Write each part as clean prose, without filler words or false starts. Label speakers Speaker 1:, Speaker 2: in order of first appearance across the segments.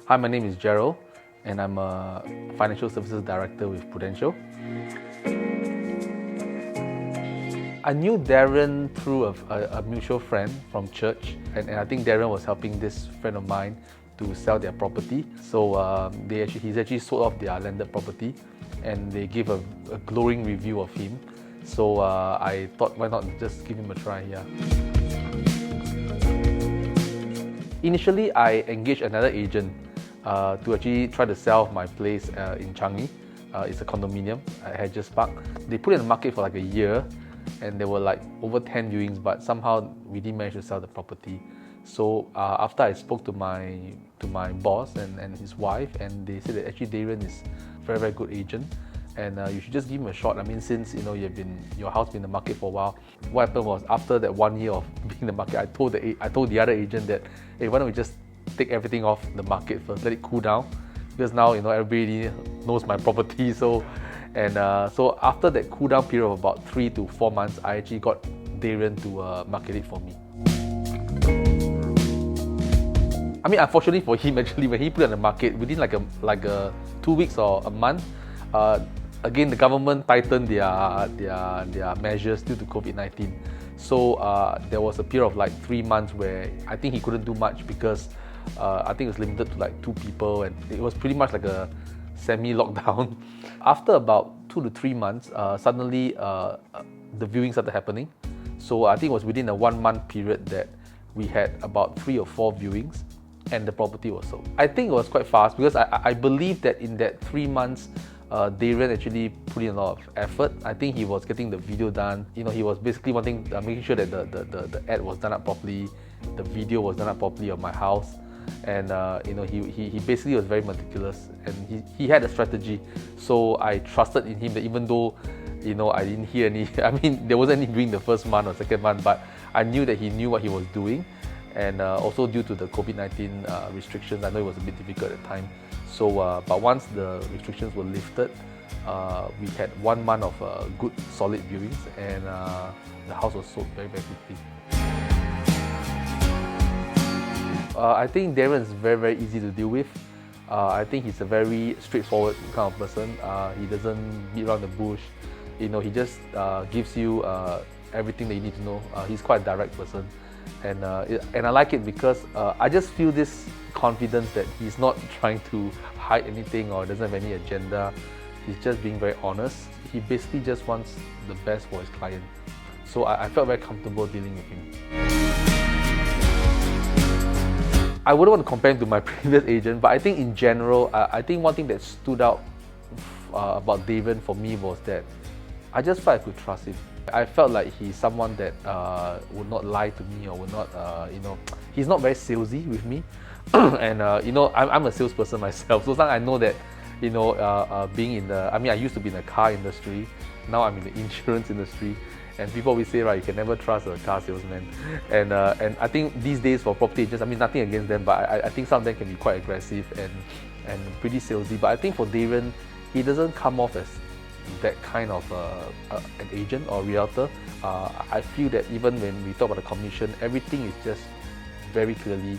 Speaker 1: Hi, my name is Gerald, and I'm a Financial Services Director with Prudential. I knew Darrion through a mutual friend from church, and I think Darrion was helping this friend of mine to sell their property. So he's actually sold off their landed property, and they gave a glowing review of him. So I thought, why not just give him a try here. Initially, I engaged another agent to actually try to sell my place in Changi. It's a condominium at Hedges Park. They put it in the market for like a year, and there were like over 10 viewings, but somehow we didn't manage to sell the property. So after I spoke to my boss and his wife, and they said that actually Darrion is a very, very good agent, and you should just give him a shot. I mean, since your house been in the market for a while. What happened was, after that 1 year of being in the market, I told the other agent that, hey, why don't we just take everything off the market first, let it cool down, because now everybody knows my property. So after that cool down period of about 3 to 4 months, I actually got Darrion to market it for me. I mean, unfortunately for him, actually, when he put it on the market, within like a 2 weeks or a month, again the government tightened their measures due to COVID-19. So there was a period of like 3 months where I think he couldn't do much, because I think it was limited to like 2 people, and it was pretty much like a semi-lockdown. After about 2 to 3 months, suddenly the viewing started happening. So I think it was within a 1 month period that we had about 3 or 4 viewings, and the property was sold. I think it was quite fast, because I believe that in that 3 months, Darrion actually put in a lot of effort. I think he was getting the video done. He was basically making sure that the ad was done up properly, the video was done up properly of my house, and he basically was very meticulous, and he had a strategy. So I trusted in him that even though I didn't hear any, I mean, there wasn't any during the first month or second month, but I knew that he knew what he was doing. And also due to the COVID-19 restrictions, I know it was a bit difficult at the time. So, but once the restrictions were lifted, we had 1 month of good, solid viewings, and the house was sold very, very quickly. I think Darrion is very, very easy to deal with. I think he's a very straightforward kind of person. He doesn't beat around the bush. He just gives you everything that you need to know. He's quite a direct person. And I like it because I just feel this confidence that he's not trying to hide anything or doesn't have any agenda. He's just being very honest. He basically just wants the best for his client. So I felt very comfortable dealing with him. I wouldn't want to compare him to my previous agent, but I think in general, I think one thing that stood out about Darrion for me was that I just felt I could trust him. I felt like he's someone that would not lie to me, or would not, he's not very salesy with me. And I'm a salesperson myself, so sometimes I know that, being in I used to be in the car industry, now I'm in the insurance industry, and people always say, right, you can never trust a car salesman. And I think these days for property agents, I mean, nothing against them, but I think some of them can be quite aggressive and pretty salesy. But I think for Darrion, he doesn't come off as that kind of an agent or realtor. I feel that even when we talk about the commission, everything is just very clearly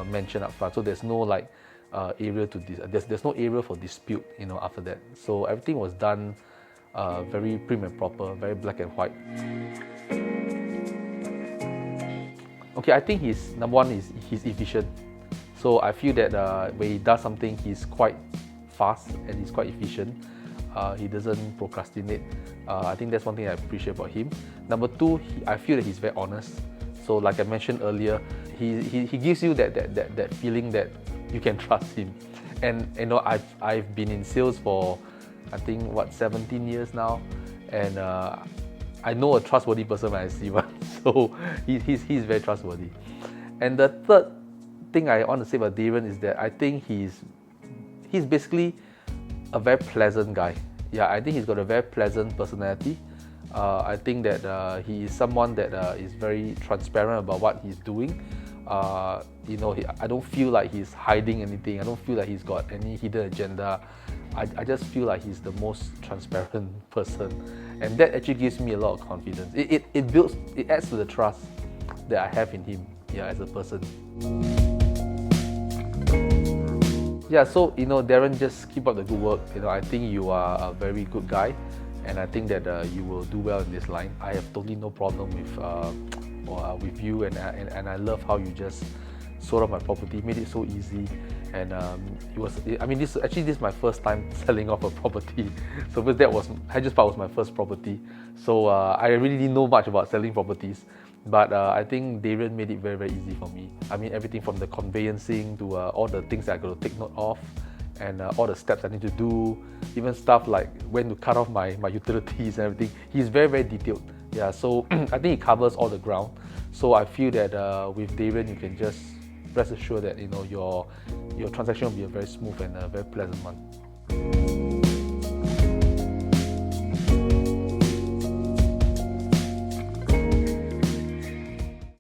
Speaker 1: mentioned up front. So there's no area to there's no area for dispute, after that. So everything was done very prim and proper, very black and white. Okay, I think number one is he's efficient. So I feel that when he does something, he's quite fast and he's quite efficient. He doesn't procrastinate. I think that's one thing I appreciate about him. Number two, I feel that he's very honest. So like I mentioned earlier, he gives you that feeling that you can trust him. And I've been in sales for I think 17 years now, and I know a trustworthy person when I see one. So he's very trustworthy. And the third thing I want to say about Darrion is that I think he's basically a very pleasant guy. Yeah, I think he's got a very pleasant personality. I think that he is someone that is very transparent about what he's doing. I don't feel like he's hiding anything. I don't feel like he's got any hidden agenda. I just feel like he's the most transparent person, and that actually gives me a lot of confidence. It adds to the trust that I have in him. yeah, as a person. Yeah, so Darrion, just keep up the good work. I think you are a very good guy, and I think that you will do well in this line. I have totally no problem with you, and I love how you just sold off my property, made it so easy, and it was. I mean, this is my first time selling off a property. So first, Hedges Park was my first property. So I really didn't know much about selling properties. But I think Darrion made it very, very easy for me. I mean, everything from the conveyancing to all the things that I got to take note of, and all the steps I need to do, even stuff like when to cut off my utilities and everything. He's very, very detailed. Yeah, so I think he covers all the ground. So I feel that with Darrion, you can just rest assured that your transaction will be a very smooth and a very pleasant one.